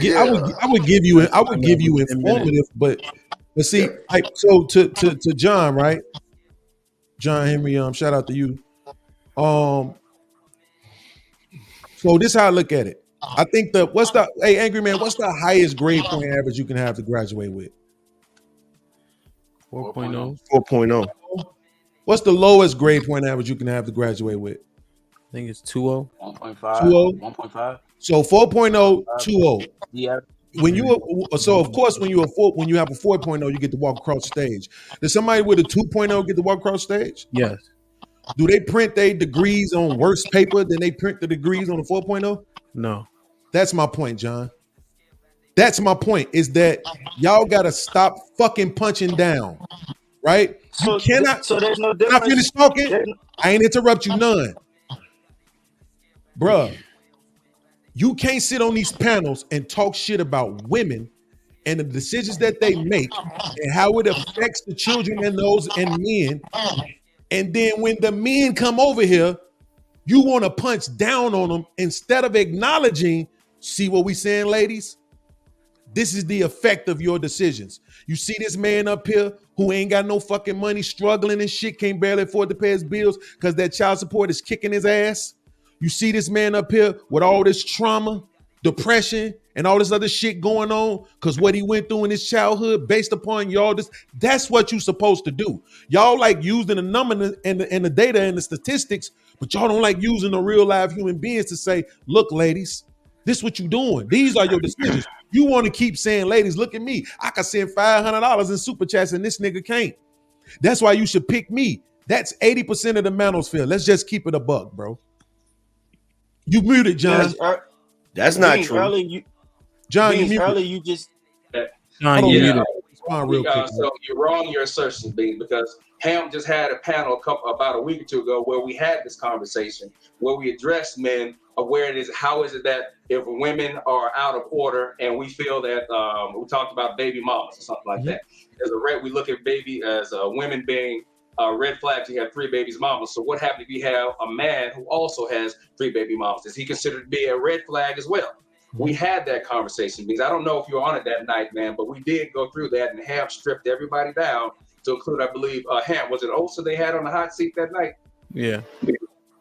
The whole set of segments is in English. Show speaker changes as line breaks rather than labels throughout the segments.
Yeah, I would give you informative, but see, like so to John, right? John Henry, shout out to you. So this is how I look at it. I think Angry Man, what's the highest grade point average you can have to graduate with?
4.0.
4.0.
What's the lowest grade point average you can have to graduate with?
I think it's 2.0.
1.5. 1.5.
So 4.0, 2.0.
Yeah.
When you of course when you have a 4.0, you get to walk across the stage. Does somebody with a 2.0 get to walk across the stage?
Yes.
Do they print their degrees on worse paper than they print the degrees on the 4.0?
No.
That's my point, John. That's my point, is that y'all gotta stop fucking punching down. Right?
So,
You cannot.
so there's no
Can I
difference.
finish talking? I ain't interrupt you none. Bruh, you can't sit on these panels and talk shit about women and the decisions that they make and how it affects the children and men. And then when the men come over here, you want to punch down on them instead of acknowledging, see what we saying, ladies? This is the effect of your decisions. You see this man up here who ain't got no fucking money, struggling and shit, can't barely afford to pay his bills because that child support is kicking his ass. You see this man up here with all this trauma, depression, and all this other shit going on because what he went through in his childhood based upon y'all. That's what you're supposed to do. Y'all like using the number and the data and the statistics, but y'all don't like using the real live human beings to say, look, ladies, this is what you doing. These are your decisions. You want to keep saying, ladies, look at me. I can send $500 in super chats and this nigga can't. That's why you should pick me. That's 80% of the manosphere. Let's just keep it a buck, bro. You muted, John.
That's not true.
John,
you
muted.
earlier you just.
John, you muted.
Real quick, so you're wrong in your assertion, Bean, because Ham just had a panel about a week or two ago where we had this conversation where we addressed men of where it is, how is it that if women are out of order and we feel that we talked about baby mamas or something like that. We look at baby as women being red flags. You have 3 babies mamas. So what happens if you have a man who also has 3 baby mamas? Is he considered to be a red flag as well? We had that conversation because I don't know if you were on it that night, man, but we did go through that and Ham stripped everybody down to include, I believe, Ham. Was it Osa they had on the hot seat that night?
Yeah.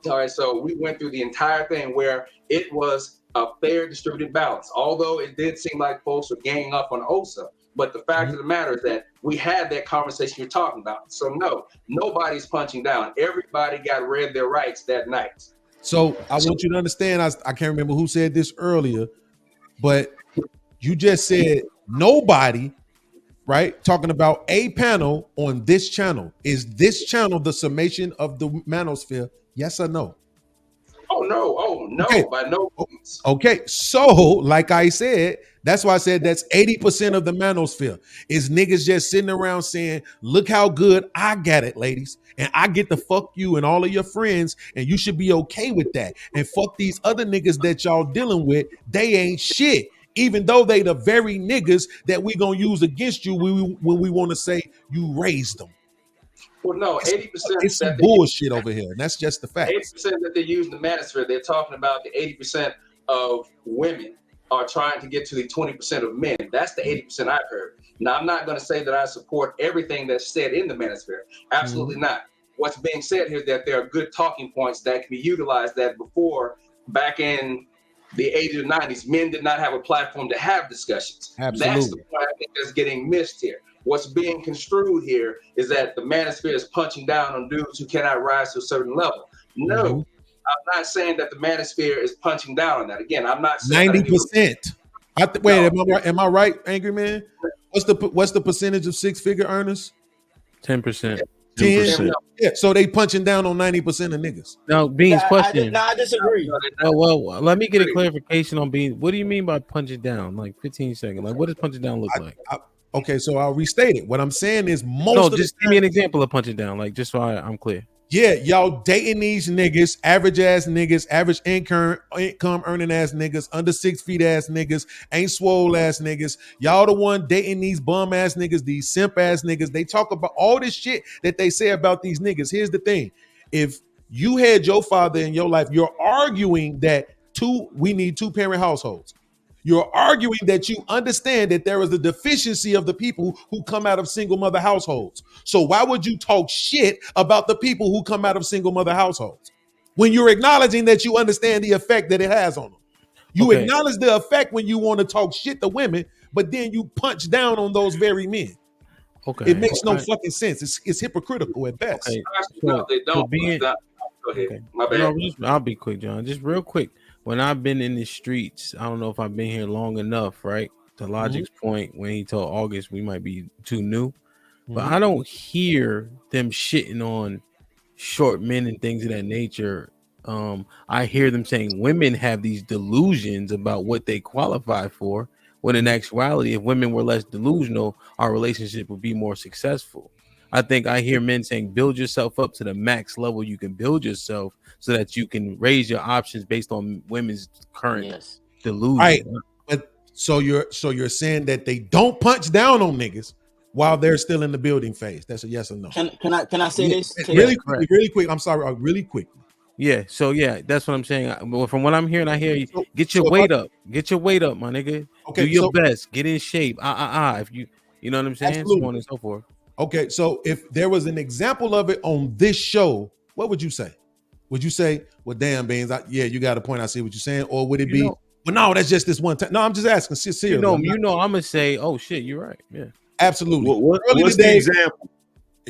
All right, so we went through the entire thing where it was a fair distributed balance, although it did seem like folks were ganging up on Osa. But the fact of the matter is that we had that conversation you're talking about. So no, nobody's punching down. Everybody got read their rights that night.
So I want you to understand, I can't remember who said this earlier, but you just said nobody, right? Talking about a panel on this channel. Is this channel the summation of the manosphere? Yes or no?
Oh, no,
okay.
By no means.
Okay, so like I said, that's why I said that's 80% of the manosphere is niggas just sitting around saying, look how good I got it, ladies. And I get to fuck you and all of your friends, and you should be okay with that. And fuck these other niggas that y'all dealing with, they ain't shit. Even though they the very niggas that we gonna use against you when we want to say you raised them.
Well, no, 80%.
It's some bullshit over here, and that's just the fact.
80% that they use in the manosphere, they're talking about the 80% of women are trying to get to the 20% of men. That's the 80% I've heard. Now, I'm not going to say that I support everything that's said in the manosphere. Absolutely not. What's being said here is that there are good talking points that can be utilized that before, back in the 80s and 90s, men did not have a platform to have discussions.
Absolutely.
That's the point I think that's getting missed here. What's being construed here is that the manosphere is punching down on dudes who cannot rise to a certain level. No, I'm not saying that the manosphere is punching down on that. Again, I'm not saying
90%. Am I right, Angry Man? What's the percentage of 6-figure earners?
10%.
10%. Yeah, so they punching down on 90% of niggas.
Now, Beanz, question.
I disagree.
Well, let me get a clarification on Beanz. What do you mean by punching down? Like 15 seconds. Like, what does punching down look like?
Okay, so I'll restate it. What I'm saying is
just give me an example of punching down, like just so I'm clear.
Yeah, y'all dating these niggas, average ass niggas, average income earning ass niggas, under 6 feet ass niggas, ain't swole ass niggas. Y'all the one dating these bum ass niggas, these simp ass niggas. They talk about all this shit that they say about these niggas. Here's the thing. If you had your father in your life, you're arguing that we need 2-parent households. You're arguing that you understand that there is a deficiency of the people who come out of single mother households. So why would you talk shit about the people who come out of single mother households when you're acknowledging that you understand the effect that it has on them? You
Okay.
acknowledge the effect when you want to talk shit to women, but then you punch down on those very men.
Okay.
It makes no fucking sense. It's hypocritical at best.
Okay.
No, they don't.
being
Go ahead.
okay.
My bad.
No, I'll be quick, John. Just real quick. When I've been in the streets, I don't know if I've been here long enough, right? To Logic's point, when he told August we might be too new, but I don't hear them shitting on short men and things of that nature. I hear them saying women have these delusions about what they qualify for, when in actuality, if women were less delusional, our relationship would be more successful. I think I hear men saying build yourself up to the max level you can build yourself so that you can raise your options based on women's current delusion.
Right. But so you're saying that they don't punch down on niggas while they're still in the building phase. That's a yes or no.
Can I say this?
Really quick. I'm sorry, really quick.
Yeah, so yeah, that's what I'm saying. Well, from what I'm hearing, I hear you get your weight up. Get your weight up, my nigga.
Okay,
do your best. Get in shape. If you know what I'm saying,
Absolutely.
so on and so forth.
Okay, so if there was an example of it on this show, what would you say? Would you say, well, damn, Beanz, you got a point. I see what you're saying. Or would it be, well, no, that's just this one time. No, I'm just asking. Seriously.
I'm going to say, oh, shit, you're right. Yeah.
Absolutely.
What's the example?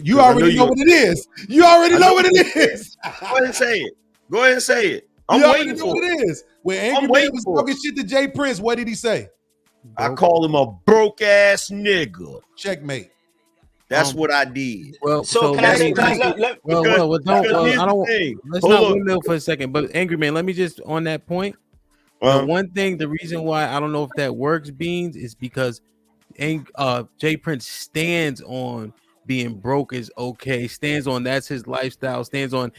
You already know what it is. You already know what it is.
Go ahead and say it. Go ahead and say it. I'm waiting for
what it is. When Angry Man was talking shit to Jay Prince, what did he say?
I call him a broke ass nigga.
Checkmate.
That's what I did.
Well,
so can I say? Let's
not windmill for a second. But Angry Man, let me just on that point. One thing, the reason why I don't know if that works, Beanz, is because Jay Prince stands on being broke is okay, stands on that's his lifestyle, stands on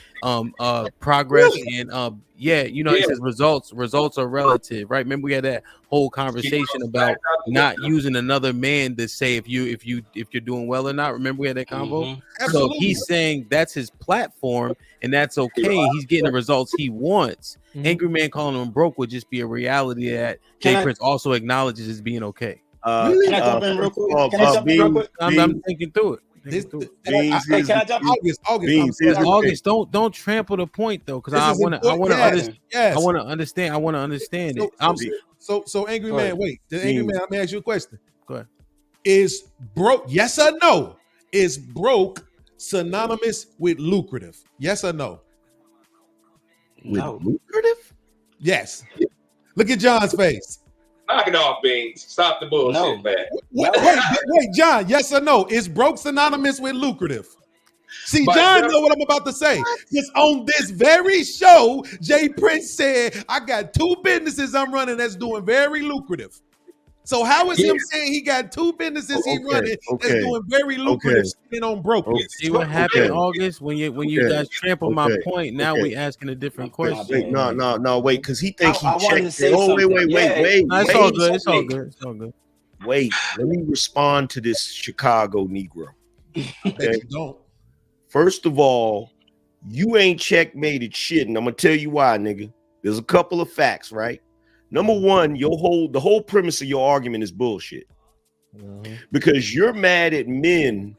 progress and he says results are relative, right? Remember we had that whole conversation about not using another man to say if you're doing well or not. Remember we had that convo? So he's saying that's his platform and that's okay. He's getting the results he wants. Angry Man calling him broke would just be a reality that Jay Prince also acknoses as being okay.
Can I jump in real quick? Can I jump in real quick?
I'm thinking through it. August, don't trample the point though, because I want to understand it.
So Angry Man, wait, Angry Man, let me ask you a question.
Go ahead.
Is broke? Yes or no? Is broke synonymous with lucrative? Yes or no?
Lucrative?
Yes. Look at John's face.
Knock it off, Beanz. Stop the bullshit, man.
Wait, John, yes or no? Is broke synonymous with lucrative? See, John know what I'm about to say. Because on this very show, Jay Prince said, I got 2 businesses I'm running that's doing very lucrative. So how is him saying he got 2 businesses running that's doing very lucrative sitting on broke?
See what happened, August, when you guys trampled my point. Now we asking a different question.
Wait, because he thinks he checked. Wait.
It's all good. It's all good.
Wait, let me respond to this Chicago Negro.
Okay? Don't.
First of all, you ain't checkmated shit, and I'm gonna tell you why, nigga. There's a couple of facts, right? Number one, the whole premise of your argument is bullshit. Because you're mad at men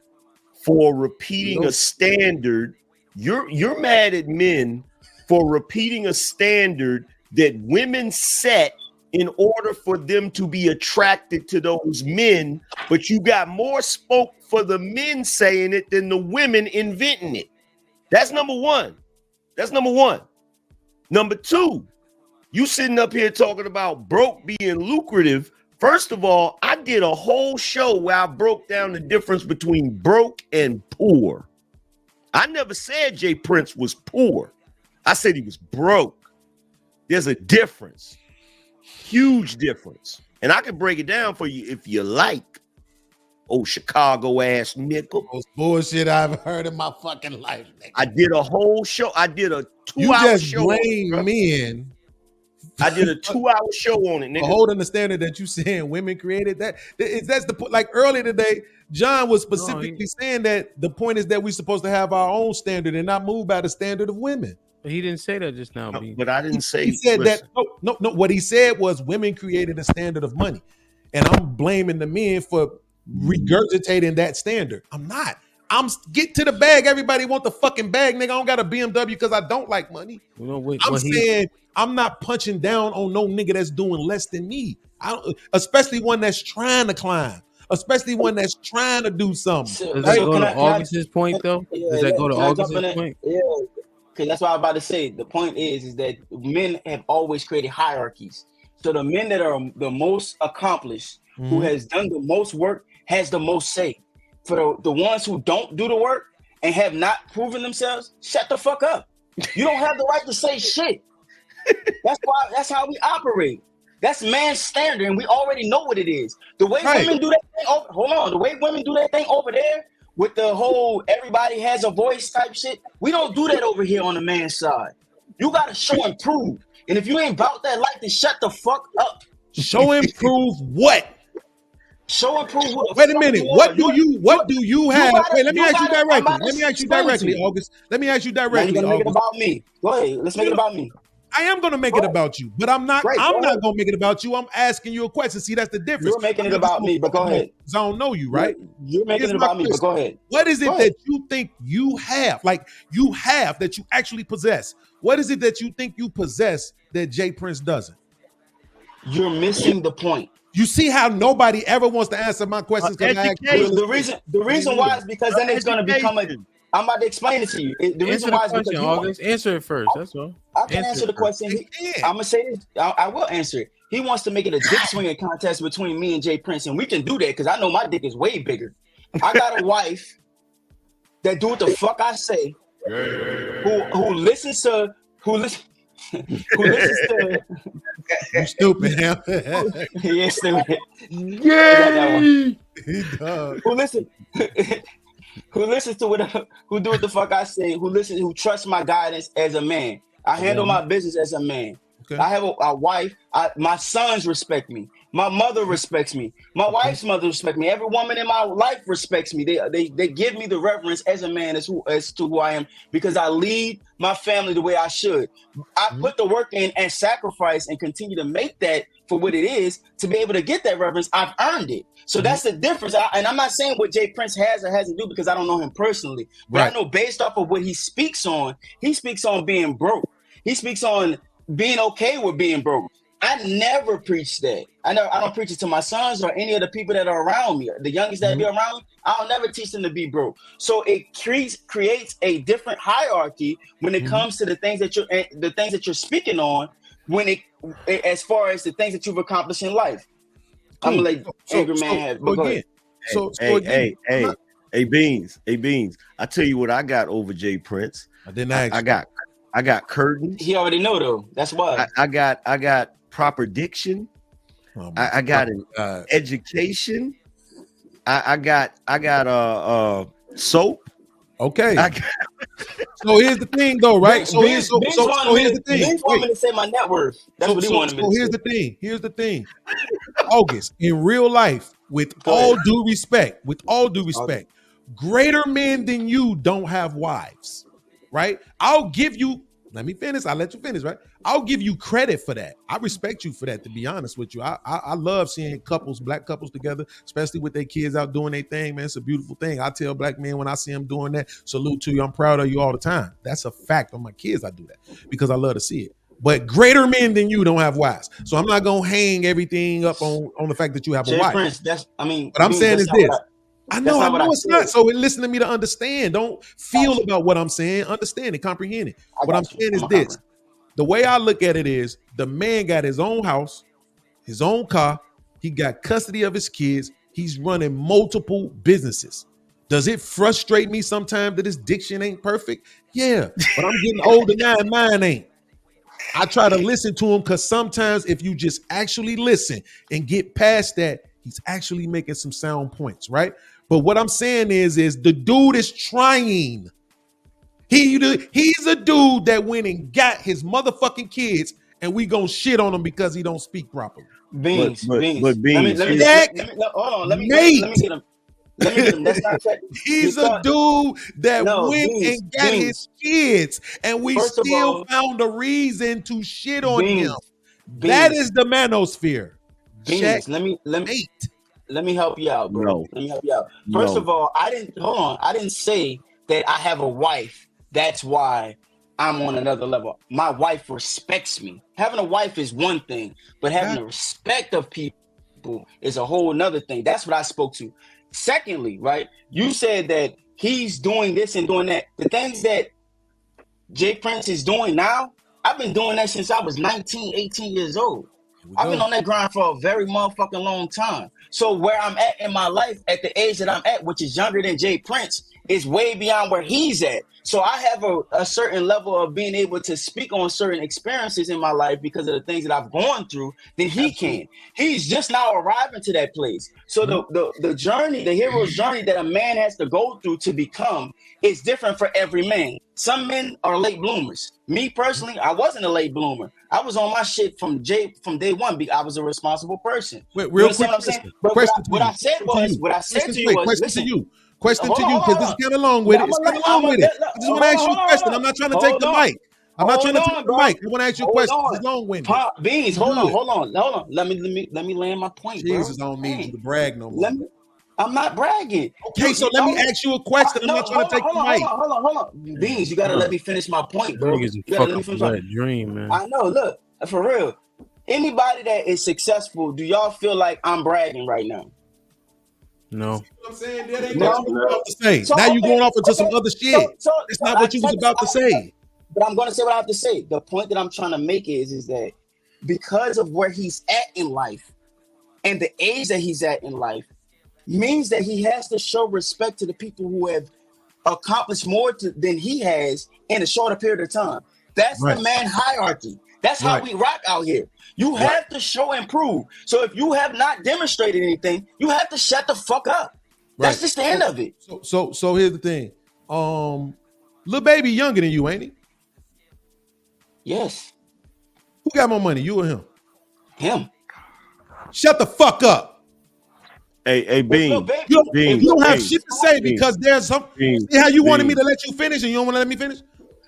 for repeating a standard. You're mad at men for repeating a standard that women set in order for them to be attracted to those men, but you got more spoke for the men saying it than the women inventing it. That's number one. Number two, you sitting up here talking about broke being lucrative. First of all, I did a whole show where I broke down the difference between broke and poor. I never said Jay Prince was poor. I said he was broke. There's a difference. Huge difference. And I can break it down for you if you like. Oh, Chicago ass nickel.
Most bullshit I've heard in my fucking life. Nigga.
I did a whole show. I did a 2-hour show.
Blame men.
I did a 2-hour show on it, nigga.
Hold understanding that you saying women created that. That's the point. Like earlier today, John was specifically saying that the point is that we're supposed to have our own standard and not move by the standard of women.
He didn't say that just now, B.
But I didn't say.
He said
listen,
that no. What he said was women created a standard of money, and I'm blaming the men for regurgitating that standard. I'm not. I'm get to the bag. Everybody want the fucking bag, nigga. I don't got a BMW because I don't like money.
You know,
I'm saying I'm not punching down on no nigga that's doing less than me. I don't, especially one that's trying to climb, especially one that's trying to do something.
Does that go to August's point though? Does that go to August's point?
Yeah, because that's what I was about to say. The point is that men have always created hierarchies. So the men that are the most accomplished, who has done the most work, has the most say. For the ones who don't do the work and have not proven themselves, shut the fuck up. You don't have the right to say shit. That's how we operate. That's man's standard, and we already know what it is. The way women do that thing, the way women do that thing over there with the whole everybody has a voice type shit, we don't do that over here on the man's side. You gotta show and prove. And if you ain't about that life, then shut the fuck up.
Show and prove what?
Show and prove what.
Wait a minute. What do you have? Wait, let me ask you directly. August. Let me ask you directly.
You're gonna make it about me. Go ahead. Let's make it about me.
I am gonna make it about you, but I'm not. I'm not gonna make it about you. I'm asking you a question. See, that's the difference.
You're making it about me, but go ahead.
I don't know you, right?
You're making it about me, but go ahead.
What is it that you think you have? Like you have that you actually possess? What is it that you think you possess that Jay Prince doesn't?
You're missing the point.
You see how nobody ever wants to answer my questions?
The reason why is because then it's going to become a. I'm about to explain it to you. The reason why is because
August. Answer it first. That's all.
I can answer the question. I'm gonna say this. I will answer it. He wants to make it a dick swinging contest between me and Jay Prince, and we can do that because I know my dick is way bigger. I got a wife that do what the fuck I say. Who listens to
you stupid, him.
He is stupid.
Yeah.
Who listens to what who do what the fuck I say, who trusts my guidance as a man. I handle my business as a man. Okay. I have a wife. My sons respect me. My mother respects me. My wife's mother respects me. Every woman in my life respects me. They give me the reverence as a man as to who I am because I lead my family the way I should. I put the work in and sacrifice and continue to make that for what it is to be able to get that reverence. I've earned it. So that's the difference. And I'm not saying what Jay Prince has or hasn't do because I don't know him personally. But I know based off of what he speaks on being broke. He speaks on being okay with being broke. I never preach that. I don't preach it to my sons or any of the people that are around me. The youngest that be around me, I'll never teach them to be broke. So it creates a different hierarchy when it comes to the things that you're speaking on. As far as the things that you've accomplished in life, I'm gonna let Angry Man have. But go ahead.
Hey, Beanz. I tell you what I got over Jay Prince.
I didn't ask.
I got curtains.
He already know though. That's why.
I got proper diction. I got an education. I got soap.
Okay. So here's the thing, though, right? So here's the thing.
Beanz wanted me to say my net worth. That's what he wanted me to say.
Here's the thing. August, in real life, with all due respect, greater men than you don't have wives, right? Let me finish. I'll let you finish, right? I'll give you credit for that. I respect you for that, to be honest with you. I love seeing black couples together, especially with their kids out doing their thing, man. It's a beautiful thing. I tell black men when I see them doing that, salute to you. I'm proud of you all the time. That's a fact. On my kids, I do that because I love to see it. But greater men than you don't have wives. So I'm not going to hang everything up on the fact that you have a wife.
Prince,
what I'm saying is this. I know it's not. So listen to me to understand. Don't feel about what I'm saying. Understand it, comprehend it. What I'm saying is this. The way I look at it is the man got his own house, his own car. He got custody of his kids. He's running multiple businesses. Does it frustrate me sometimes that his diction ain't perfect? Yeah, but I'm getting older now and mine ain't. I try to listen to him because sometimes if you just actually listen and get past that, he's actually making some sound points, right? But what I'm saying is the dude is trying. He's a dude that went and got his motherfucking kids, and we gonna shit on him because he don't speak properly.
Beanz.
But Beanz.
Let me get him. Let me get him. That's not fair.
He's a dude that went
Beanz,
and got his kids, and we
First of
still
all,
found a reason to shit on him.
Beanz,
That is the manosphere.
Beanz, let me help you out, bro.
No.
Let me help you out. First of all, I didn't say that I have a wife. That's why I'm on another level. My wife respects me. Having a wife is one thing, but having the respect of people is a whole nother thing. That's what I spoke to. Secondly, right, you said that he's doing this and doing that. The things that Jay Prince is doing now, I've been doing that since I was 19, 18 years old. I've been on that grind for a very motherfucking long time. So where I'm at in my life, at the age that I'm at, which is younger than Jay Prince, is way beyond where he's at. So I have a certain level of being able to speak on certain experiences in my life because of the things that I've gone through than he can. He's just now arriving to that place. So the journey, the hero's journey that a man has to go through to become is different for every man. Some men are late bloomers. Me personally, I wasn't a late bloomer. I was on my shit from day one. I was a responsible person.
Wait, real quick,
what I said to you was, listen.
Question to you, because this is kind of long with it. It's kind of long with it. I just want to ask you a question. I'm not trying to take the mic. I'm not trying to take the mic. I want to ask you a question. It's long winded.
Beanz, hold on. Let me land my point, bro.
Jesus, I don't need you to brag no more.
I'm not bragging.
Okay, so let me ask you a question. I'm not trying to take the mic.
Hold on. Beanz, you gotta let me finish my point, bro. You gotta let me finish my
dream, man.
I know. Look, for real. Anybody that is successful, do y'all feel like I'm bragging right now?
No.
See what I'm saying? That ain't what you was about to say. So, now you're going off into some other shit. That's not what you was about to say.
But I'm going to say what I have to say. The point that I'm trying to make is that because of where he's at in life and the age that he's at in life means that he has to show respect to the people who have accomplished more than he has in a shorter period of time. That's the man hierarchy. That's how we rock out here. You have to show and prove. So if you have not demonstrated anything, you have to shut the fuck up. That's just the end of it.
So here's the thing. Lil Baby younger than you, ain't he?
Yes.
Who got more money, you or him?
Him.
Shut the fuck up.
Hey, Bean.
You don't have shit to say because there's some. See how you wanted me to let you finish and you don't want to let me finish?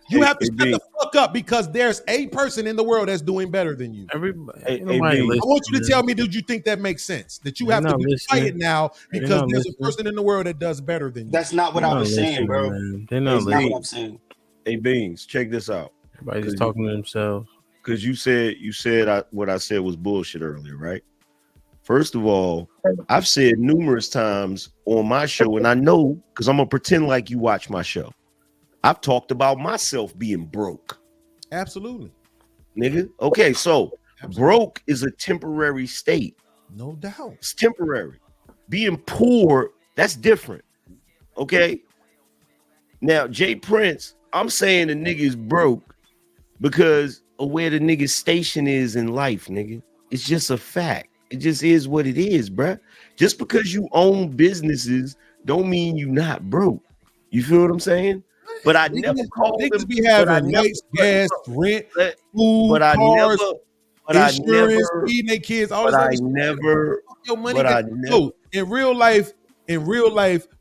You have to shut the fuck up because there's a person in the world that's doing better than you.
Everybody,
I want you to tell me, did you think that makes sense? That you have to be quiet now because there's a person in the world that does better than you.
That's not what I was saying, bro.
They're not
listening. Not what I'm saying.
Hey, Beanz, check this out.
Everybody's talking to themselves.
Because you said what I said was bullshit earlier, right? First of all, I've said numerous times on my show, and I know because I'm gonna pretend like you watch my show. I've talked about myself being broke.
Absolutely.
Nigga. Okay, so broke is a temporary state.
No doubt.
It's temporary. Being poor, that's different. Okay. Now, Jay Prince, I'm saying the nigga is broke because of where the nigga's station is in life, nigga. It's just a fact. It just is what it is, bruh. Just because you own businesses don't mean you not broke. You feel what I'm saying? But I never called
niggas
them.
be having lights, gas, rent, food, cars, insurance, feeding their kids, all this other shit. In real life,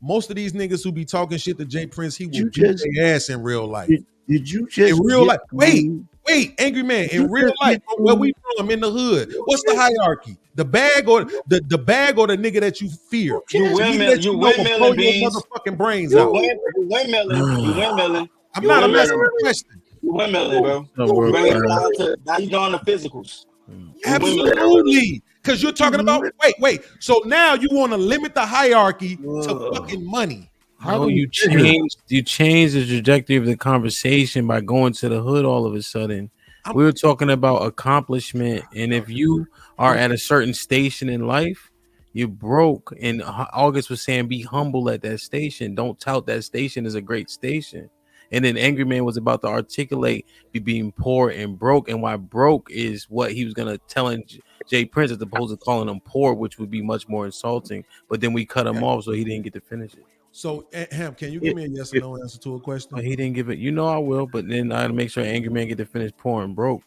most of these niggas who be talking shit to Jay Prince, he will beat their ass in real life.
Did you just
in real life? Wait, angry man. In real life, where we from in the hood, what's the hierarchy? The bag or the bag or the nigga that you fear?
You windmilling, Beanz.
Motherfucking brains out.
You windmilling.
I'm not asking a question.
You windmilling, bro. Now you doing the physicals.
Absolutely. Because you're talking about wait. So now you want to limit the hierarchy to fucking money.
How you change the trajectory of the conversation by going to the hood all of a sudden. We were talking about accomplishment, and if you are at a certain station in life, you're broke. And August was saying, be humble at that station. Don't tout that station as a great station. And then Angry Man was about to articulate being poor and broke, and why broke is what he was gonna tell Jay Prince as opposed to calling him poor, which would be much more insulting. But then we cut him off, so he didn't get to finish it.
So, Ham, can you give me a yes or no answer to a question?
He didn't give it. You know I will, but then I gotta make sure Angry Man get to finish poor and broke.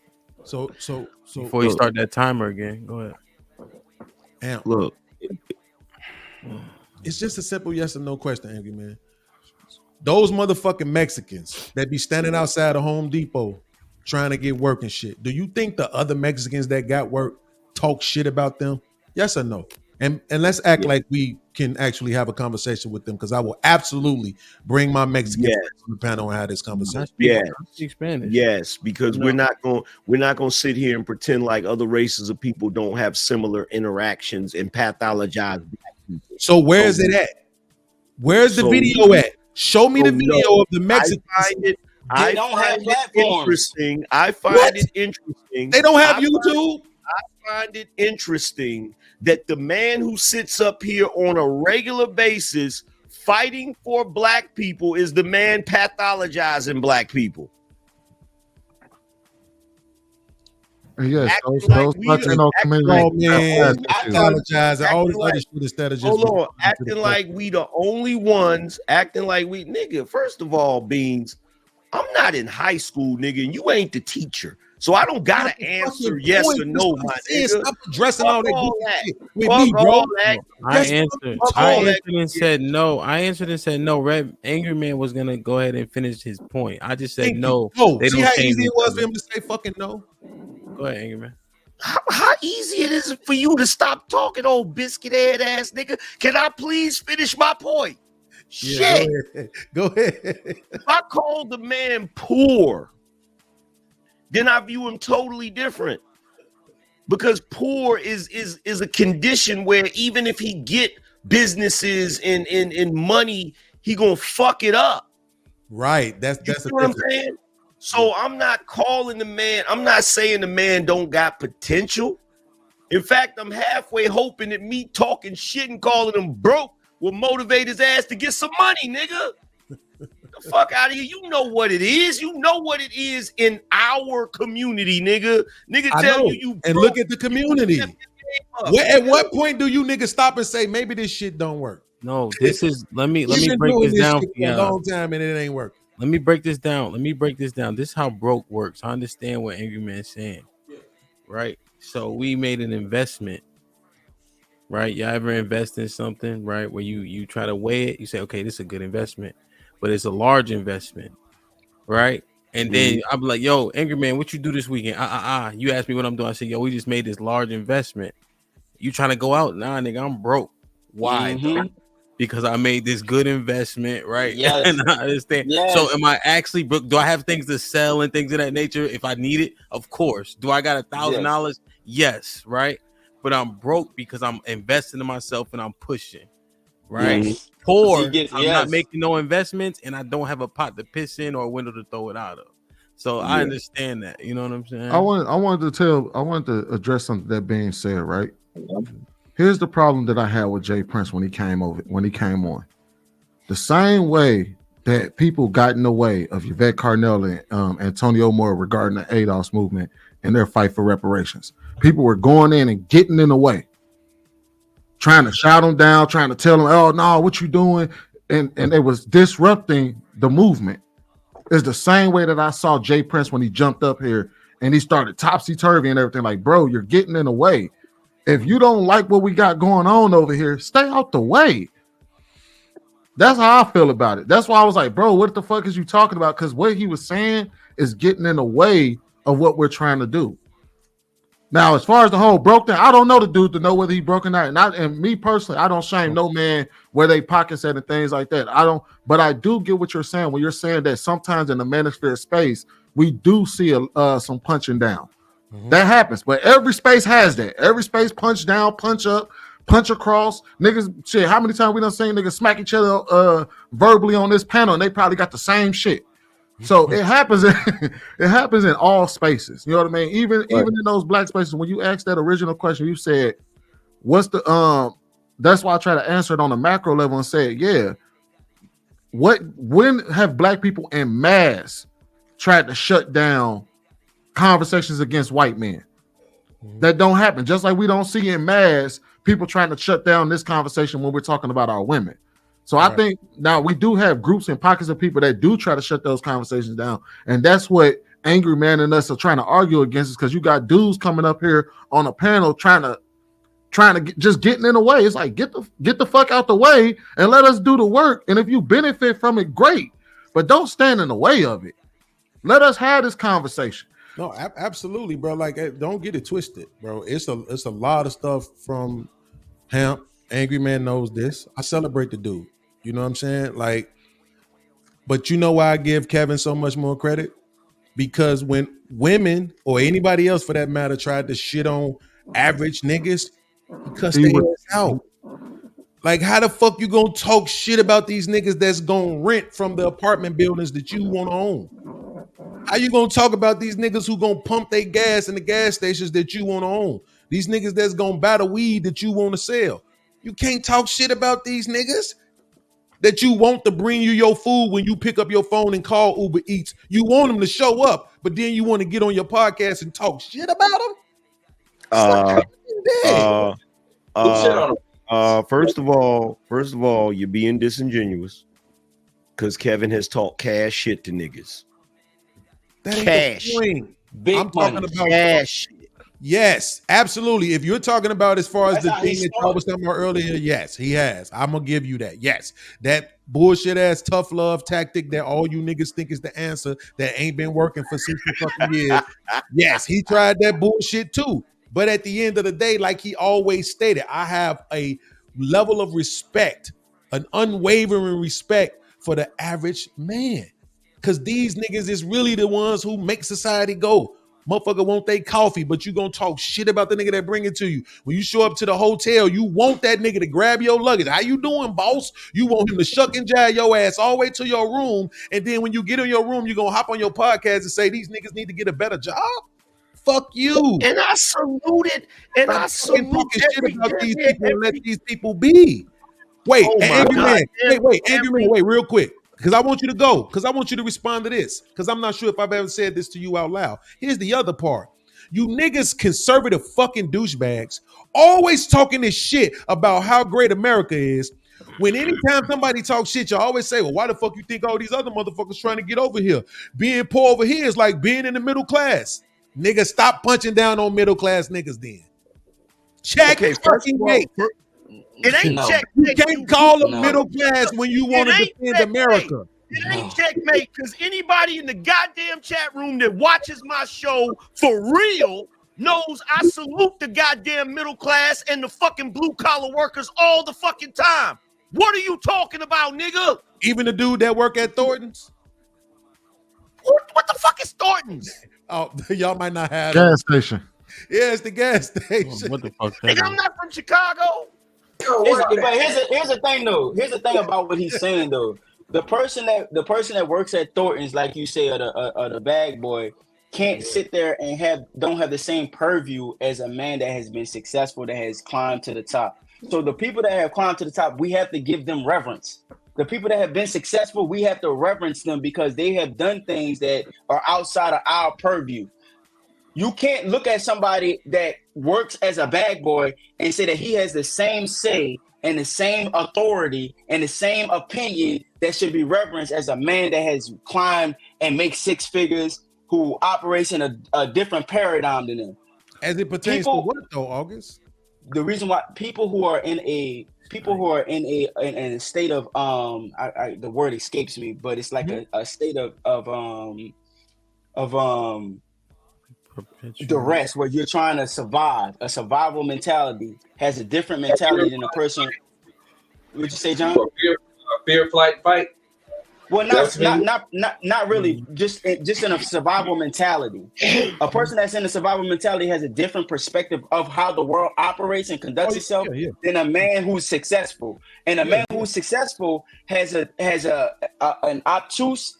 So
before you start that timer again, go ahead.
Ham,
look,
It's just a simple yes or no question, Angry Man. Those motherfucking Mexicans that be standing outside of Home Depot trying to get work and shit. Do you think the other Mexicans that got work talk shit about them? Yes or no? And let's act like we can actually have a conversation with them, because I will absolutely bring my Mexican friends on the panel and have this conversation.
Yeah,
speak Spanish.
Yes, because we're not going to sit here and pretend like other races of people don't have similar interactions and pathologize black people.
So where is it at? Where's the video at? Show me the video of the Mexicans.
I find it interesting. I find it interesting.
They don't have YouTube.
I find it interesting that the man who sits up here on a regular basis fighting for black people is the man pathologizing black people.
Yes, those Latino communities.
Apologize. All this other shit instead of just
hold on, acting like we the only ones, acting like we, nigga. First of all, Beans, I'm not in high school, nigga, and you ain't the teacher. So I don't gotta answer yes or no, my nigga.
Stop addressing all that shit with
me,
bro.
I answered and said no. I answered and said no. Red Angry Man was gonna go ahead and finish his point. I just said no.
See how easy it was for him to say fucking no?
Go ahead, Angry Man.
How easy it is for you to stop talking, old biscuit head ass nigga. Can I please finish my point?
Yeah,
Shit.
Go ahead.
If I call the man poor, then I view him totally different, because poor is a condition where even if he get businesses and money, he gonna fuck it up.
Right. That's
what I'm saying. So I'm not calling the man. I'm not saying the man don't got potential. In fact, I'm halfway hoping that me talking shit and calling him broke will motivate his ass to get some money, nigga. The fuck out of here. You know what it is. You know what it is in our community, nigga. Nigga tell you
and look at the community. At what point do you niggas stop and say maybe this shit don't work?
No, this is let me break this down for
you. A long time and it ain't working.
Let me break this down. This is how broke works. I understand what Angry Man's saying. Right? So we made an investment. Right? Y'all ever invest in something, right? Where you try to weigh it, you say, okay, this is a good investment, but it's a large investment, right? And then I'm like, yo, Angry Man, what you do this weekend? You ask me what I'm doing. I say, yo, we just made this large investment. You trying to go out? Nah, nigga, I'm broke. Why? Because I made this good investment, right?
Yes.
And I understand. Yes. So am I actually broke? Do I have things to sell and things of that nature if I need it? Of course. Do I got $1,000? Yes, right? But I'm broke because I'm investing in myself and I'm pushing, right? Poor, I'm not making no investments and I don't have a pot to piss in or a window to throw it out of. So I understand that. You know what I'm saying?
I wanted to address something that being said, right? Here's the problem that I had with Jay Prince when he came on. The same way that people got in the way of Yvette Carnell and Antonio Moore regarding the ADOS movement and their fight for reparations. People were going in and getting in the way, trying to shout them down, trying to tell them, oh, no, what you doing? And it was disrupting the movement. It's the same way that I saw Jay Prince when he jumped up here and he started topsy-turvy and everything. Like, bro, you're getting in the way. If you don't like what we got going on over here, stay out the way. That's how I feel about it. That's why I was like, bro, what the fuck is you talking about? Because what he was saying is getting in the way of what we're trying to do. Now, as far as the whole broke down, I don't know the dude to know whether he broke or not. And me personally, I don't shame no man where they pockets at and things like that. But I do get what you're saying when you're saying that sometimes in the manosphere space, we do see some punching down. That happens, but every space has that. Every space punch down, punch up, punch across. Niggas, shit, how many times we done seen niggas smack each other verbally on this panel and they probably got the same shit. So it happens in all spaces. You know what I mean? Even in those black spaces, when you asked that original question, you said, what's the that's why I try to answer it on a macro level and say, yeah, when have black people en masse tried to shut down conversations against white men? That don't happen. Just like we don't see en masse people trying to shut down this conversation when we're talking about our women. So I think now we do have groups and pockets of people that do try to shut those conversations down. And that's what Angry Man and us are trying to argue against, is because you got dudes coming up here on a panel trying trying to just getting in the way. It's like get the fuck out the way and let us do the work. And if you benefit from it, great. But don't stand in the way of it. Let us have this conversation.
No, absolutely, bro. Like, don't get it twisted, bro. It's a lot of stuff from Hamp. Angry Man knows this. I celebrate the dude. You know what I'm saying? Like, but you know why I give Kevin so much more credit? Because when women or anybody else for that matter tried to shit on average niggas, he cussed their ass out. Like, how the fuck you gonna talk shit about these niggas that's gonna rent from the apartment buildings that you want to own? How you gonna talk about these niggas who gonna pump their gas in the gas stations that you want to own? These niggas that's gonna buy the weed that you want to sell. You can't talk shit about these niggas that you want to bring you your food when you pick up your phone and call Uber Eats. You want them to show up, but then you want to get on your podcast and talk shit about them?
First of all, you're being disingenuous because Kevin has talked cash shit to niggas.
That ain't
cash.
the point.
Big
I'm
money.
talking about
Cash.
Yes, absolutely. If you're talking about as far as
That's
the
how
thing
he
that y'all
started.
was talking about earlier, yes, he has. I'm gonna give you that. Yes, that bullshit ass tough love tactic that all you niggas think is the answer that ain't been working for 60 fucking years. Yes, he tried that bullshit too. But at the end of the day, like he always stated, I have a level of respect, an unwavering respect for the average man. Because these niggas is really the ones who make society go. Motherfucker want they coffee, but you gonna talk shit about the nigga that bring it to you. When you show up to the hotel, you want that nigga to grab your luggage. How you doing, boss? You want him to shuck and jive your ass all the way to your room. And then when you get in your room, you gonna hop on your podcast and say, these niggas need to get a better job? Fuck you.
And I saluted, and I
fucking
salute
talking shit about these
every-
people and let these people be. Wait,
Oh my
Angry
God.
Man. Wait, Angry Man, wait, real quick. Because I want you to go. Because I want you to respond to this. Because I'm not sure if I've ever said this to you out loud. Here's the other part. You niggas conservative fucking douchebags always talking this shit about how great America is. When anytime somebody talks shit, you always say, well, why the fuck you think all these other motherfuckers trying to get over here? Being poor over here is like being in the middle class. Nigga, stop punching down on middle class niggas then. Check fucking mate.
It ain't
No.
checkmate.
You can't call them
No.
middle class when you want to
ain't
defend
checkmate.
America.
It ain't checkmate because anybody in the goddamn chat room that watches my show for real knows I salute the goddamn middle class and the fucking blue collar workers all the fucking time. What are you talking about, nigga?
Even the dude that work at Thornton's.
What the fuck is Thornton's?
Oh, y'all might not have
Gas station.
Yeah, it's the gas station.
Oh, what the fuck?
Nigga, I'm not from Chicago.
But here's the thing though. Here's the thing about what he's saying though. The person that works at Thornton's, like you say, or the bag boy, can't sit there and don't have the same purview as a man that has been successful, that has climbed to the top. So the people that have climbed to the top, we have to give them reverence. The people that have been successful, we have to reverence them because they have done things that are outside of our purview. You can't look at somebody that works as a bag boy and say that he has the same say and the same authority and the same opinion that should be reverenced as a man that has climbed and makes six figures, who operates in a different paradigm than them.
As it pertains to what though, August?
The reason why people who are in a state of the word escapes me, but it's like a state of duress, where you're trying to survive. A survival mentality has a different mentality than a person. What'd you say, John?
Fear, flight, fight.
Well, not really. Just in a survival mentality. A person that's in a survival mentality has a different perspective of how the world operates and conducts itself than a man who's successful. And a man who's successful has an obtuse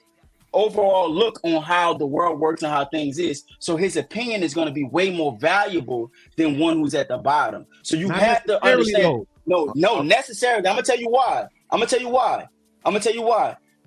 overall look on how the world works and how things is. So his opinion is going to be way more valuable than one who's at the bottom. So you have to understand. No, necessarily. I'm gonna tell you why.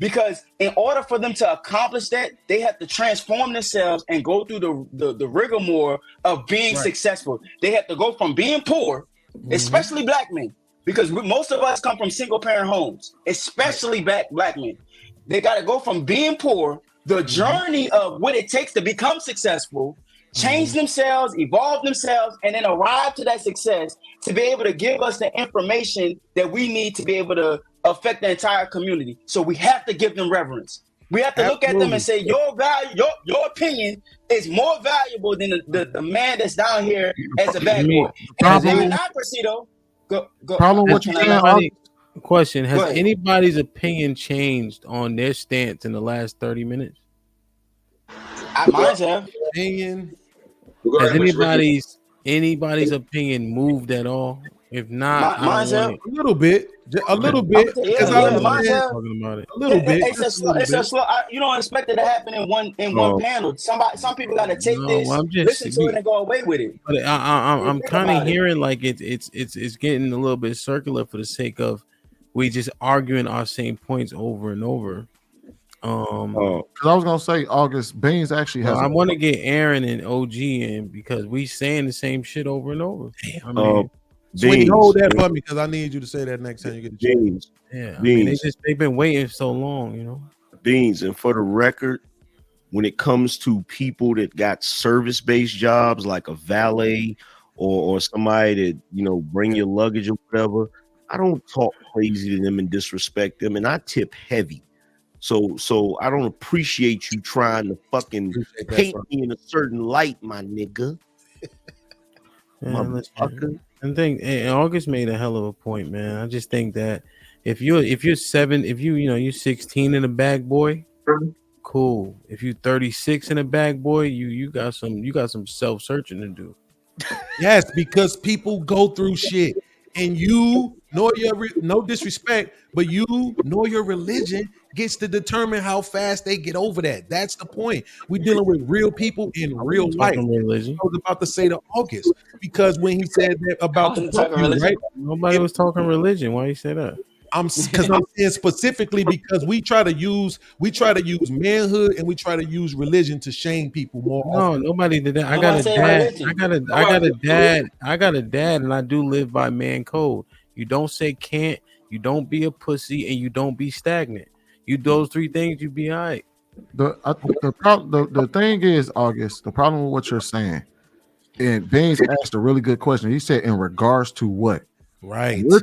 Because in order for them to accomplish that, they have to transform themselves and go through the rigmarole of being successful. They have to go from being poor, especially black men, because most of us come from single parent homes, especially black men. They got to go from being poor, the journey of what it takes to become successful, change themselves, evolve themselves, and then arrive to that success. to be able to give us the information that we need to be able to affect the entire community. So we have to give them reverence. We have to look at them and say, your value, your opinion is more valuable than the man that's down here as a bad boy. And democracy, though. Go.
Problem what you saying?
Question: has anybody's opinion changed on their stance in the last 30 minutes?
I might have.
Opinion. Has anybody's opinion moved at all? If not,
a little bit. A little bit.
Talking about it.
A little bit.
It's a slow. You don't expect it to happen in one panel. Some people got to take this, listen to it, and go away with it.
But I'm kind of hearing like it's getting a little bit circular for the sake of we just arguing our same points over and over.
Because I was gonna say August Beanz actually has.
I want to get Aaron and OG in because we saying the same shit over and over. I mean,
Sweeney, hold that for me because I need you to say that next time you get the
chance.
Yeah, I mean, they've been waiting so long, you know.
Beanz, and for the record, when it comes to people that got service-based jobs like a valet or somebody that bring your luggage or whatever, I don't talk crazy to them and disrespect them, and I tip heavy. So I don't appreciate you trying to fucking paint me in a certain light, my nigga.
Motherfucker. And August made a hell of a point, man. I just think that if you're 16 in a bag boy, cool. If you're 36 in a bag boy, you got some self-searching to do.
Yes, because people go through shit, and you know no disrespect, but you know your religion gets to determine how fast they get over that. That's the point. We're dealing with real people in real life.
Religion.
I was about to say to August because when he said that about the religion, right?
Nobody was talking religion. Why you say that?
I'm saying specifically because we try to use manhood and we try to use religion to shame people more.
No, nobody did that. I got a dad. I got a dad, and I do live by man code. You don't say can't. You don't be a pussy, and you don't be stagnant. You do those three things, you be all right.
The thing is, August, the problem with what you're saying, and Beanz asked a really good question. He said, in regards to what?
Right.
When we're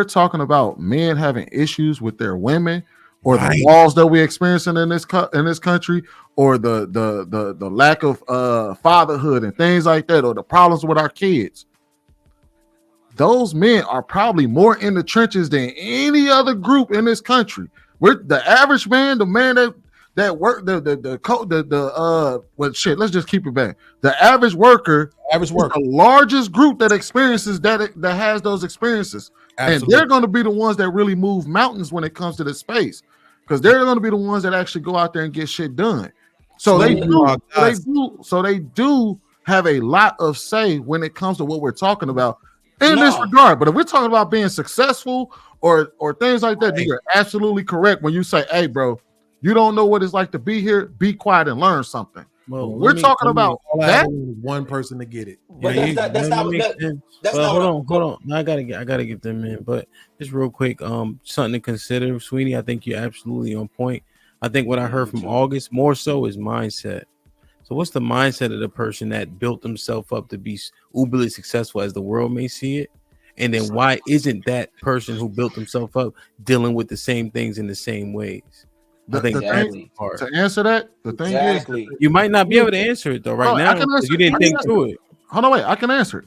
talking about men having issues with their women, or the laws that we're experiencing in this country, or the lack of fatherhood and things like that, or the problems with our kids. Those men are probably more in the trenches than any other group in this country. We're the average man, the man that work let's just keep it back. The average worker is the largest group that experiences that has those experiences. Absolutely. And they're going to be the ones that really move mountains when it comes to this space, because they're going to be the ones that actually go out there and get shit done. So they do have a lot of say when it comes to what we're talking about in this regard. But if we're talking about being successful or things like that, you're absolutely correct when you say, hey, bro, you don't know what it's like to be here. Be quiet and learn something. Well, we're talking about that.
One person to get it.
But that's not.
Hold on. No, I gotta get them in. But just real quick, something to consider, Sweeney. I think you're absolutely on point. I think what I heard from August more so is mindset. So what's the mindset of the person that built himself up to be uberly successful as the world may see it? And then why isn't that person who built himself up dealing with the same things in the same ways? I think
to answer that, the thing is,
you might not be able to answer it though now because you didn't think through it.
Hold on, wait, I can answer it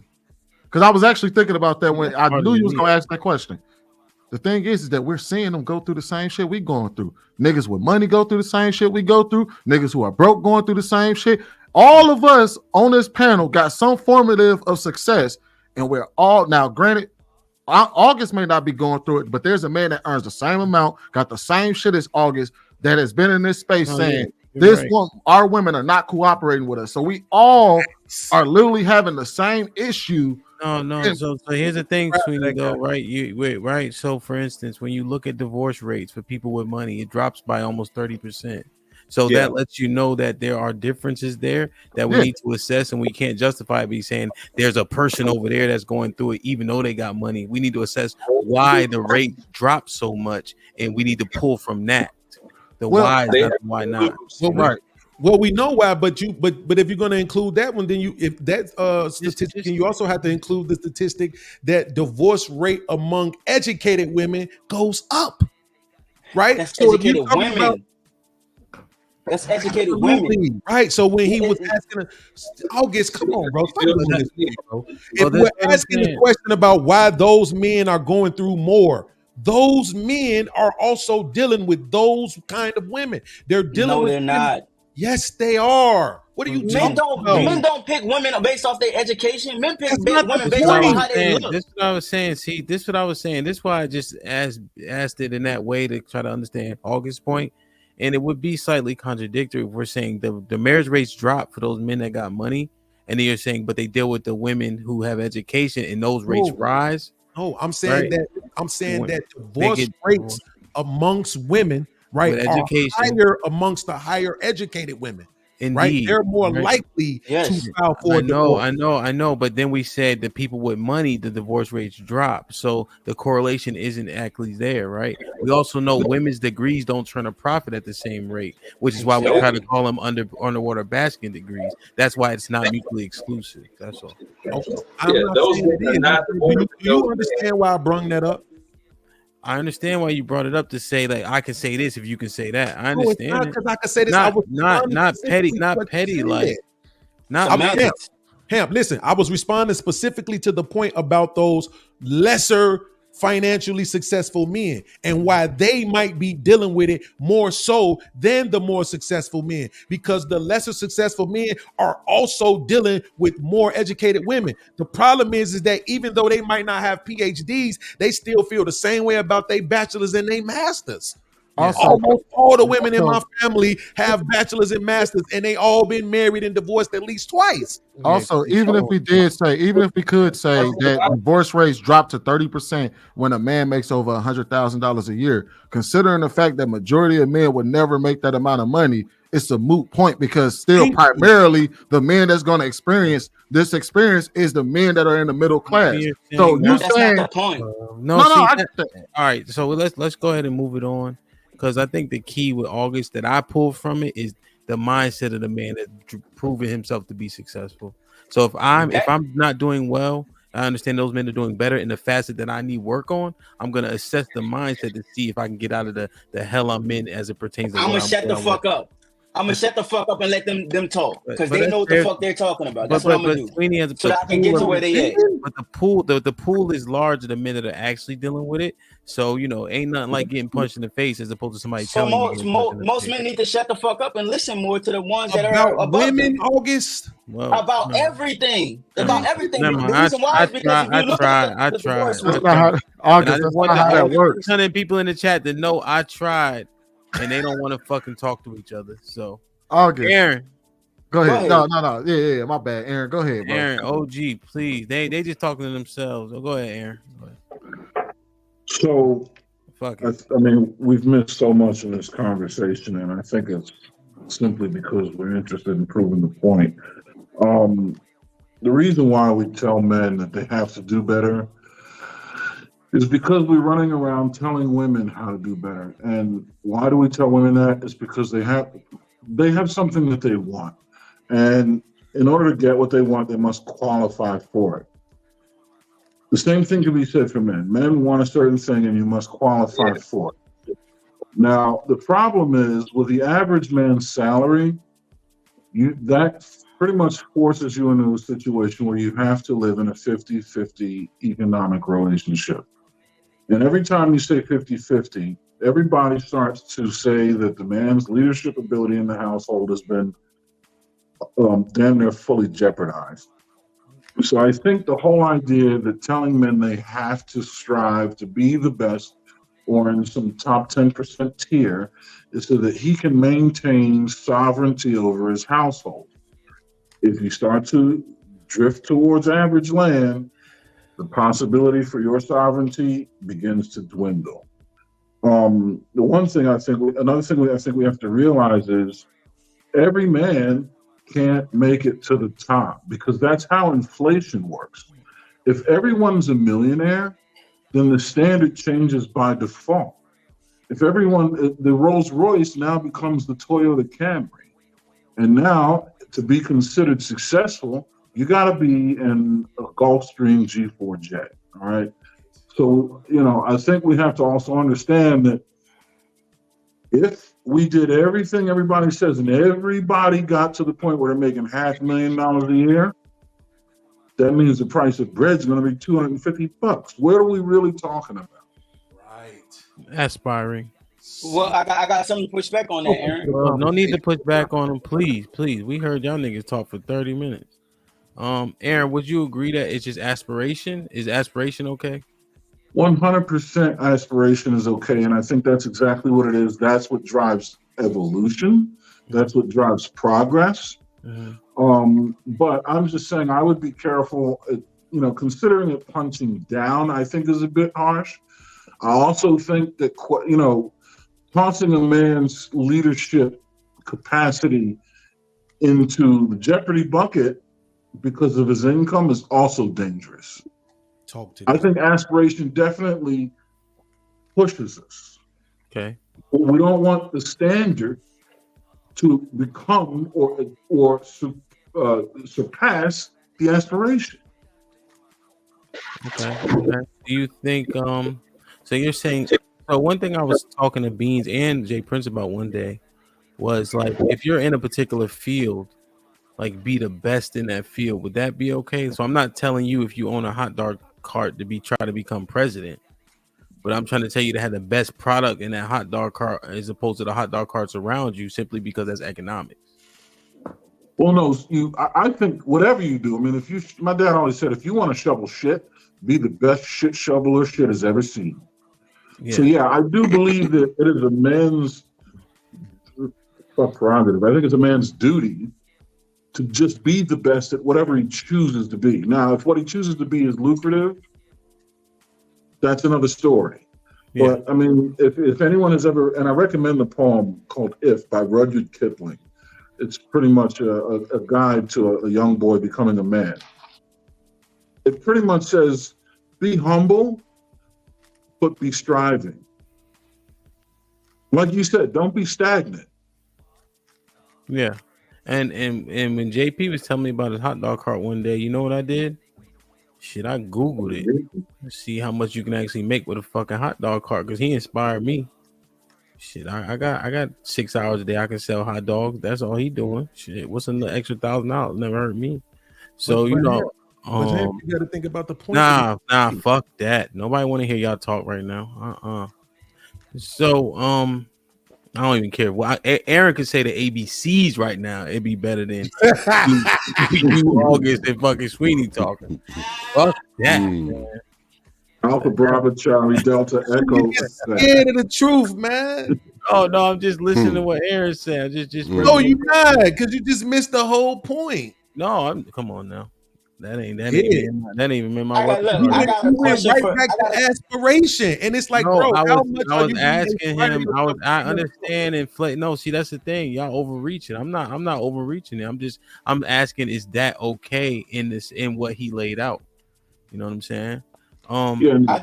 because I was actually thinking about that when I knew you was going to ask that question. The thing is that we're seeing them go through the same shit we going through. Niggas with money go through the same shit we go through. Niggas who are broke going through the same shit. All of us on this panel got some formative of success, and we're all now. Granted, August may not be going through it, but there's a man that earns the same amount, got the same shit as August, that has been in this space saying our women are not cooperating with us. So we all are literally having the same issue.
No. So here's the thing, Sweeney, though, right? Right. So for instance, when you look at divorce rates for people with money, it drops by almost 30%. So that lets you know that there are differences there that we need to assess, and we can't justify be saying there's a person over there that's going through it, even though they got money. We need to assess why the rate dropped so much, and we need to pull from that. Why not?
Well,
Well, we know why, but if you're going to include that one, then if that statistic, and you also have to include the statistic that divorce rate among educated women goes up, right?
That's
So if
educated women. That's educated women,
right? So when he was asking, August, come on, bro, stop doing this, bro. If we're asking the question about why those men are going through more, those men are also dealing with those kind of women. They're dealing with
they're
women.
not.
Yes, they are. What are you talking about?
Men don't pick women based off their education. Men pick women based
off
how they look.
This is what I was saying. See, this is what I was saying. This is why I just asked it in that way to try to understand August's point. And it would be slightly contradictory if we're saying the marriage rates drop for those men that got money, and then you're saying, but they deal with the women who have education and those rates rise.
No, I'm saying that divorce rates amongst women, right, are higher amongst the higher educated women.
Indeed.
Right, they're more likely to file for divorce.
I know. But then we said that people with money, the divorce rates drop, so the correlation isn't actually there, right? We also know women's degrees don't turn a profit at the same rate, which is why we try to call them underwater basket degrees. That's why it's not mutually exclusive. That's all.
Okay. Do you understand why I brought that up?
I understand why you brought it up to say like I can say this if you can say that. I understand.
No, because I can say this.
Not petty like.
Hamp, listen, I was responding specifically to the point about those lesser financially successful men and why they might be dealing with it more so than the more successful men, because the lesser successful men are also dealing with more educated women. The problem is that even though they might not have PhDs, they still feel the same way about their bachelors and their masters. Almost all the women in my family have bachelors and masters, and they all been married and divorced at least twice.
Also, even if we could say that divorce rates drop to 30% when a man makes over $100,000 a year, considering the fact that majority of men would never make that amount of money, it's a moot point, because still primarily the men that's going to experience this experience is the men that are in the middle class. So you saying
not the point?
All right, so let's go ahead and move it on. Because I think the key with August that I pulled from it is the mindset of the man that's proving himself to be successful. So if I'm not doing well, I understand those men are doing better in the facet that I need work on. I'm gonna assess the mindset to see if I can get out of the hell I'm in as it pertains to.
I'm gonna shut the fuck up. I'm gonna shut the fuck up and let them talk, because they know what the fuck they're talking about. That's what I'm gonna do. So that I can get to where they at.
But the pool is larger than men that are actually dealing with it. So ain't nothing like getting punched in the face as opposed to somebody telling you.
Most men need to shut the fuck up and listen more to the ones that
are
above
women. August
about everything. About everything.
The reason why is because I tried.
August, that's not how that works.
600 people in the chat that know I tried. And they don't want to fucking talk to each other. So,
August,
Aaron,
go ahead. No. Yeah, my bad. Aaron, go ahead, bro.
Aaron, OG, please. They just talking to themselves. Go ahead, Aaron. Go ahead.
So, I mean, we've missed so much in this conversation, and I think it's simply because we're interested in proving the point. The reason why we tell men that they have to do better is because we're running around telling women how to do better. And why do we tell women that? It's because they have something that they want. And in order to get what they want, they must qualify for it. The same thing can be said for men. Men want a certain thing and you must qualify for it. Now, the problem is with the average man's salary, that pretty much forces you into a situation where you have to live in a 50-50 economic relationship. And every time you say 50-50, everybody starts to say that the man's leadership ability in the household has been damn near fully jeopardized. So I think the whole idea that telling men they have to strive to be the best or in some top 10% tier is so that he can maintain sovereignty over his household. If you start to drift towards average land, the possibility for your sovereignty begins to dwindle. Another thing I think we have to realize is every man can't make it to the top, because that's how inflation works. If everyone's a millionaire, then the standard changes by default. If the Rolls Royce now becomes the Toyota Camry, And now, to be considered successful, you got to be in a Gulfstream G4 jet. All right. So, I think we have to also understand that if we did everything everybody says and everybody got to the point where they're making $500,000 a year, that means the price of bread is going to be $250. What are we really talking about?
Right.
Aspiring.
Well, I got something to push back on that, Aaron.
No need to push back on them, please. We heard y'all niggas talk for 30 minutes. Aaron, would you agree that it's just aspiration? Is aspiration okay?
100% aspiration is okay, and I think that's exactly what it is. That's what drives evolution. That's what drives progress. But I'm just saying I would be careful. Considering it punching down, I think is a bit harsh. I also think that tossing a man's leadership capacity into the jeopardy bucket because of his income is also dangerous. I think aspiration definitely pushes us.
Okay.
But we don't want the standard to become or surpass the aspiration.
Okay. Do you think so you're saying, so one thing I was talking to Beanz and Jay Prince about one day was like, if you're in a particular field, like be the best in that field, would that be okay? So I'm not telling you if you own a hot dog cart to try to become president, but I'm trying to tell you to have the best product in that hot dog cart as opposed to the hot dog carts around you, simply because that's economics.
Well, no, I think whatever you do, I mean, my dad always said, if you want to shovel shit, be the best shit shoveler shit has ever seen. Yeah. So yeah, I do believe that it is a man's prerogative. I think it's a man's duty to just be the best at whatever he chooses to be. Now, if what he chooses to be is lucrative, that's another story. Yeah. But I mean, if anyone has ever, and I recommend the poem called "If" by Rudyard Kipling. It's pretty much a guide to a young boy becoming a man. It pretty much says, be humble, but be striving. Like you said, don't be stagnant.
Yeah. And when JP was telling me about his hot dog cart one day, you know what I did? Shit, I Googled it to see how much you can actually make with a fucking hot dog cart, because he inspired me. Shit, I got 6 hours a day I can sell hot dogs. That's all he doing. Shit, what's an extra $1,000? Never hurt me. So you know,
you got to think about the point.
Nah, fuck that. Nobody want to hear y'all talk right now. So I don't even care. Well, Aaron could say the ABCs right now. It'd be better than you August and fucking Sweeney talking. Fuck that. Man.
Alpha, Bravo, Charlie, Delta, Echo.
Scared of the truth, man.
Oh no, I'm just listening to what Aaron said. Just
no, you not, because you just missed the whole point.
No, come on now. That ain't even my
I got a question
right back to aspiration, and it's like, bro,
I was asking him. I understand inflate. No, see, that's the thing. Y'all overreaching. I'm not overreaching it. I'm asking, is that okay in what he laid out? You know what I'm saying?
I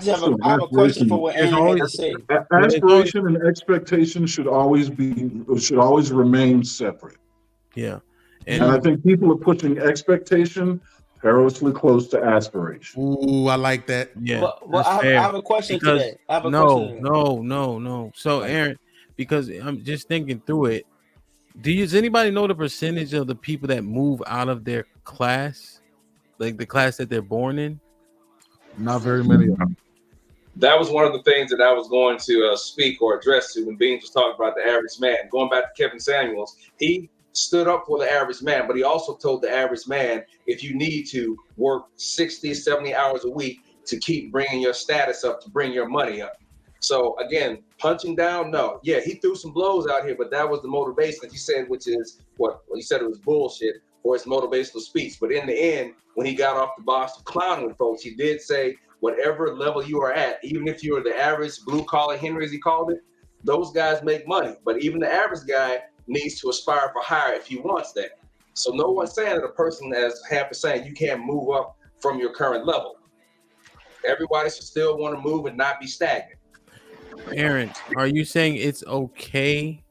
have a question for what Aaron had to say.
Aspiration and expectation should always remain separate.
Yeah,
and I think people are pushing expectation perilously close to aspiration.
Ooh, I like that.
Yeah.
Well, I have a question today.
No. So Aaron, because I'm just thinking through it. Does anybody know the percentage of the people that move out of their class, like the class that they're born in?
Not very many of them.
That was one of the things that I was going to speak or address to when Beanz was talking about the average man. Going back to Kevin Samuels, he stood up for the average man, but he also told the average man, if you need to work 60, 70 hours a week to keep bringing your status up, to bring your money up. So again, punching down, no. Yeah, he threw some blows out here, but that was the motivation that he said, which is what he said it was bullshit or his motivational speech. But in the end, when he got off the box to clown with folks, he did say, whatever level you are at, even if you're the average blue collar Henry, as he called it, those guys make money. But even the average guy needs to aspire for higher if he wants that. So no one's saying that a person, as Hamp is saying, you can't move up from your current level. Everybody should still want to move and not be stagnant.
Aaron, are you saying it's okay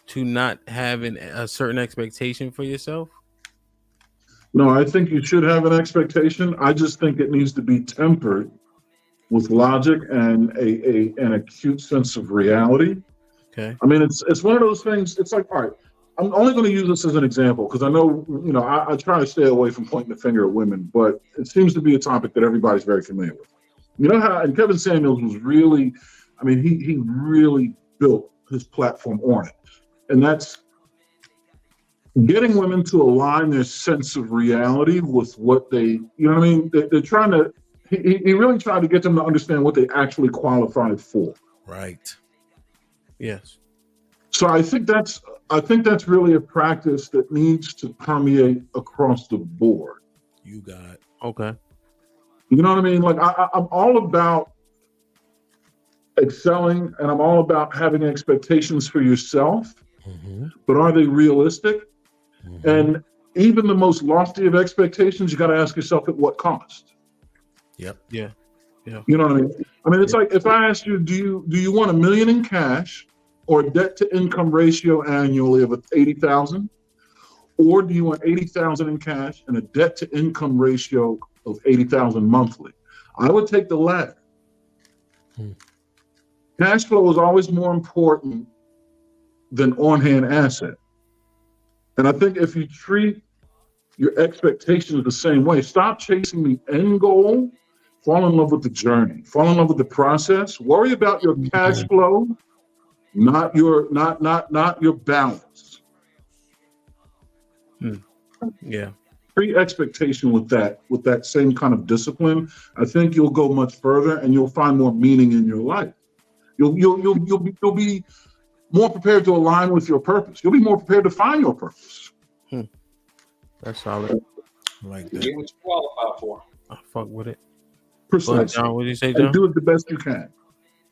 to not having a certain expectation for yourself?
No, I think you should have an expectation. I just think it needs to be tempered with logic and an acute sense of reality.
Okay.
I mean, it's one of those things. It's like, all right, I'm only going to use this as an example because I know, I try to stay away from pointing the finger at women, but it seems to be a topic that everybody's very familiar with. You know how, and Kevin Samuels was really, I mean, he really built his platform on it. And that's getting women to align their sense of reality with what they, you know what I mean? They're trying to, he really tried to get them to understand what they actually qualified for.
Right.
Yes.
So I think that's really a practice that needs to permeate across the board.
You got
okay.
You know what I mean? Like I'm all about excelling, and I'm all about having expectations for yourself.
Mm-hmm.
But are they realistic?
Mm-hmm.
And even the most lofty of expectations, you got to ask yourself at what cost.
Yep.
Yeah. Yeah.
You know what I mean? I mean, it's like if I asked you, do you want $1 million in cash or a debt to income ratio annually of 80,000, or do you want 80,000 in cash and a debt to income ratio of 80,000 monthly? I would take the latter. Cash flow is always more important than on-hand asset. And I think if you treat your expectations the same way, stop chasing the end goal, fall in love with the journey, fall in love with the process, worry about your cash flow, not your balance.
Yeah.
Treat expectation with that same kind of discipline. I think you'll go much further and you'll find more meaning in your life. You'll be more prepared to align with your purpose. You'll be more prepared to find your purpose.
That's solid.
I like
Get what you qualify for.
I fuck with it.
Precisely.
John, what did you say, John?
And do it the best you can.